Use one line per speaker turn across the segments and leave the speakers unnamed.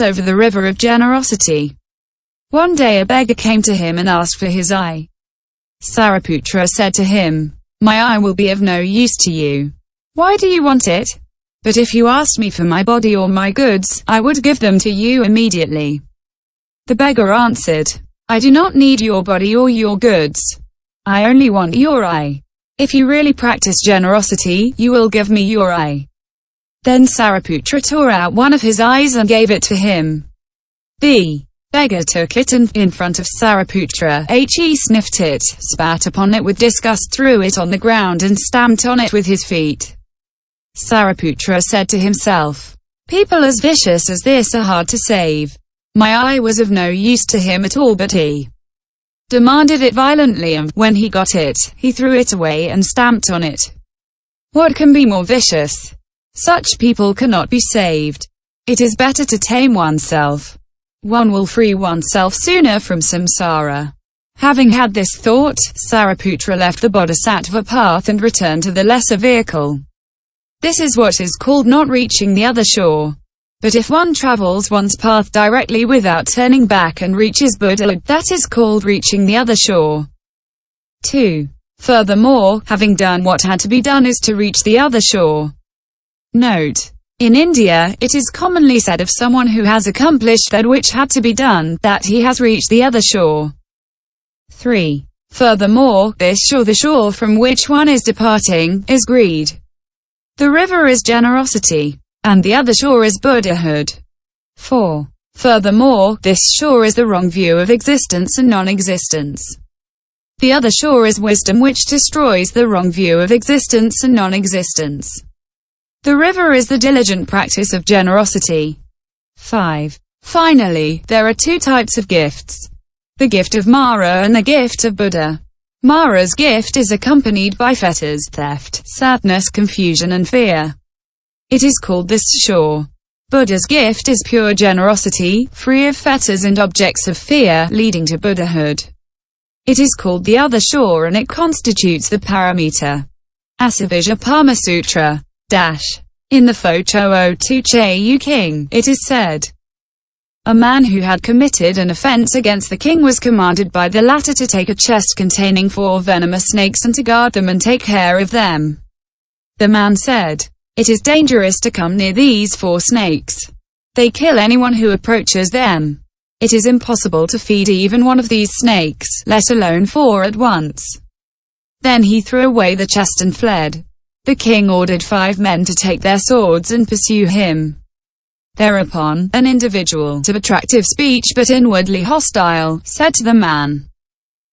over the river of generosity. One day a beggar came to him and asked for his eye. Sariputra said to him, "My eye will be of no use to you. Why do you want it? But if you asked me for my body or my goods, I would give them to you immediately." The beggar answered, "I do not need your body or your goods. I only want your eye. If you really practice generosity, you will give me your eye." Then Sariputra tore out one of his eyes and gave it to him. The beggar took it and, in front of Sariputra, he sniffed it, spat upon it with disgust, threw it on the ground and stamped on it with his feet. Sariputra said to himself, "People as vicious as this are hard to save." My eye was of no use to him at all, but he demanded it violently, and when he got it, he threw it away and stamped on it. What can be more vicious? Such people cannot be saved. It is better to tame oneself. One will free oneself sooner from samsara. Having had this thought, Sariputra left the bodhisattva path and returned to the lesser vehicle. This is what is called not reaching the other shore. But if one travels one's path directly without turning back and reaches Buddhahood, that is called reaching the other shore. 2. Furthermore, having done what had to be done is to reach the other shore. Note: in India, it is commonly said of someone who has accomplished that which had to be done, that he has reached the other shore. 3. Furthermore, this shore, the shore from which one is departing, is greed. The river is generosity, and the other shore is Buddhahood. 4. Furthermore, this shore is the wrong view of existence and non-existence. The other shore is wisdom, which destroys the wrong view of existence and non-existence. The river is the diligent practice of generosity. 5. Finally, there are two types of gifts: the gift of Mara and the gift of Buddha. Mara's gift is accompanied by fetters, theft, sadness, confusion and fear. It is called this shore. Buddha's gift is pure generosity, free of fetters and objects of fear, leading to Buddhahood. It is called the other shore, and it constitutes the paramita. Asavijapama Sutra. In the Photo 2 Chayu King, it is said, a man who had committed an offense against the king was commanded by the latter to take a chest containing 4 venomous snakes and to guard them and take care of them. The man said, "It is dangerous to come near these 4 snakes. They kill anyone who approaches them. It is impossible to feed even one of these snakes, let alone 4 at once." Then he threw away the chest and fled. The king ordered 5 men to take their swords and pursue him. Thereupon, an individual, of attractive speech but inwardly hostile, said to the man,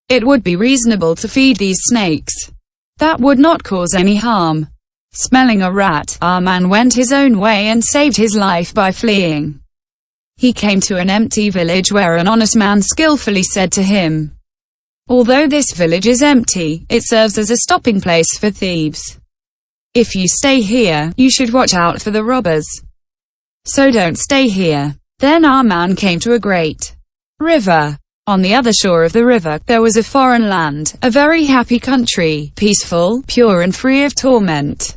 "It would be reasonable to feed these snakes. That would not cause any harm." Smelling a rat, our man went his own way and saved his life by fleeing. He came to an empty village where an honest man skillfully said to him, "Although this village is empty, it serves as a stopping place for thieves. If you stay here, you should watch out for the robbers. So don't stay here." Then our man came to a great river. On the other shore of the river, there was a foreign land, a very happy country, peaceful, pure and free of torment.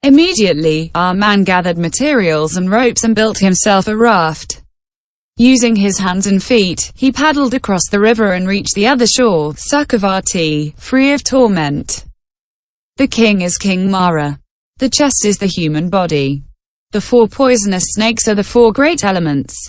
Immediately, our man gathered materials and ropes and built himself a raft. Using his hands and feet, he paddled across the river and reached the other shore, Sukhavati, free of torment. The king is King Mara. The chest is the human body. The 4 poisonous snakes are the 4 great elements.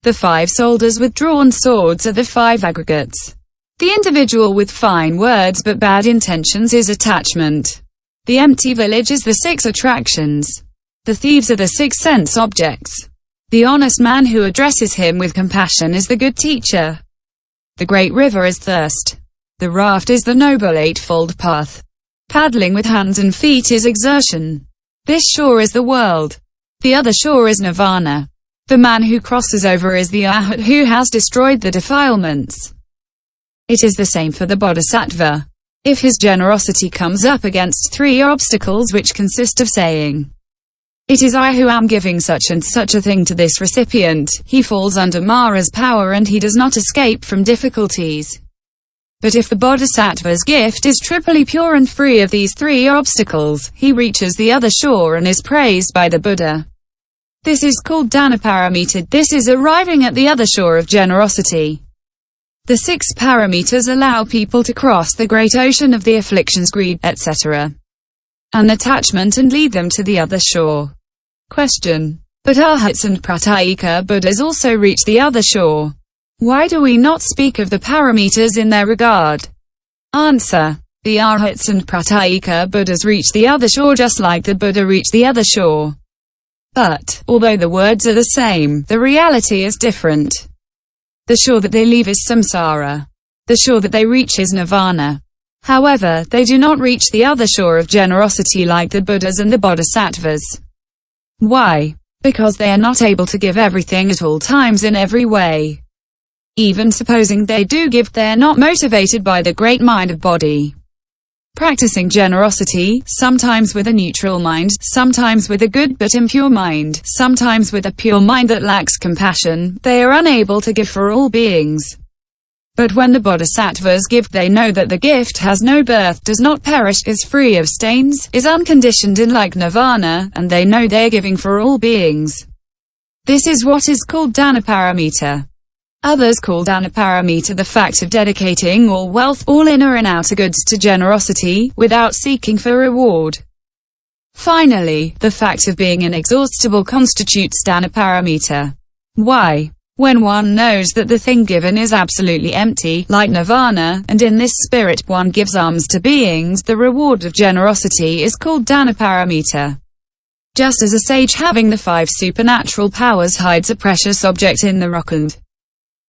The 5 soldiers with drawn swords are the 5 aggregates. The individual with fine words but bad intentions is attachment. The empty village is the 6 attractions. The thieves are the 6 sense objects. The honest man who addresses him with compassion is the good teacher. The great river is thirst. The raft is the noble eightfold path. Paddling with hands and feet is exertion. This shore is the world. The other shore is nirvana. The man who crosses over is the arhat who has destroyed the defilements. It is the same for the bodhisattva. If his generosity comes up against 3 obstacles which consist of saying, "It is I who am giving such and such a thing to this recipient," he falls under Mara's power and he does not escape from difficulties. But if the bodhisattva's gift is triply pure and free of these 3 obstacles, he reaches the other shore and is praised by the Buddha. This is called danaparamita. This is arriving at the other shore of generosity. The 6 paramitas allow people to cross the great ocean of the afflictions, greed, etc., and attachment and lead them to the other shore. Question. But arhats and pratyekabuddhas also reach the other shore. Why do we not speak of the paramitas in their regard? Answer. The arhats and pratyekabuddhas reach the other shore just like the Buddha reached the other shore. But, although the words are the same, the reality is different. The shore that they leave is samsara. The shore that they reach is nirvana. However, they do not reach the other shore of generosity like the Buddhas and the bodhisattvas. Why? Because they are not able to give everything at all times in every way. Even supposing they do give, they are not motivated by the great mind of bodhi. Practicing generosity, sometimes with a neutral mind, sometimes with a good but impure mind, sometimes with a pure mind that lacks compassion, they are unable to give for all beings. But when the bodhisattvas give, they know that the gift has no birth, does not perish, is free of stains, is unconditioned and like nirvana, and they know they are giving for all beings. This is what is called danaparamita. Others call danaparamita the fact of dedicating all wealth, all inner and outer goods to generosity, without seeking for reward. Finally, the fact of being inexhaustible constitutes danaparamita. Why? When one knows that the thing given is absolutely empty, like nirvana, and in this spirit one gives alms to beings, the reward of generosity is called danaparamita. Just as a sage having the 5 supernatural powers hides a precious object in the rock and,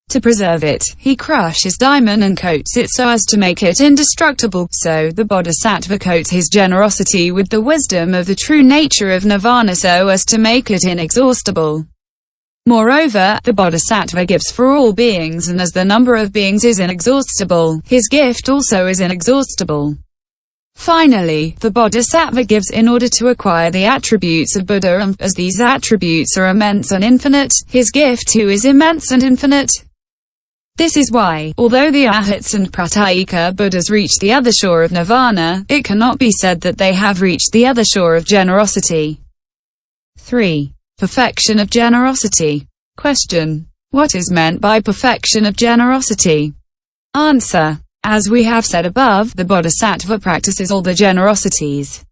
to preserve it, he crushes diamond and coats it so as to make it indestructible, so the bodhisattva coats his generosity with the wisdom of the true nature of nirvana so as to make it inexhaustible. Moreover, the bodhisattva gives for all beings, and as the number of beings is inexhaustible, his gift also is inexhaustible. Finally, the bodhisattva gives in order to acquire the attributes of Buddha, and as these attributes are immense and infinite, his gift too is immense and infinite. This is why, although the arhats and pratyekabuddhas reach the other shore of nirvana, it cannot be said that they have reached the other shore of generosity. 3. Perfection of generosity. Question. What is meant by perfection of generosity? Answer. As we have said above, the bodhisattva practices all the generosities.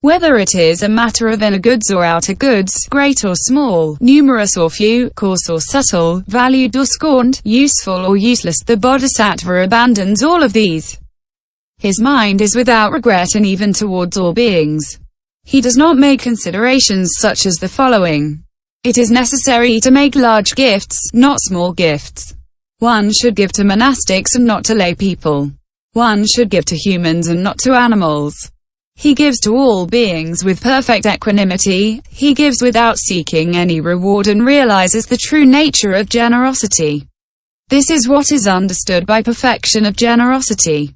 Whether it is a matter of inner goods or outer goods, great or small, numerous or few, coarse or subtle, valued or scorned, useful or useless, the bodhisattva abandons all of these. His mind is without regret and even towards all beings. He does not make considerations such as the following. It is necessary to make large gifts, not small gifts. One should give to monastics and not to lay people. One should give to humans and not to animals. He gives to all beings with perfect equanimity. He gives without seeking any reward and realizes the true nature of generosity. This is what is understood by perfection of generosity.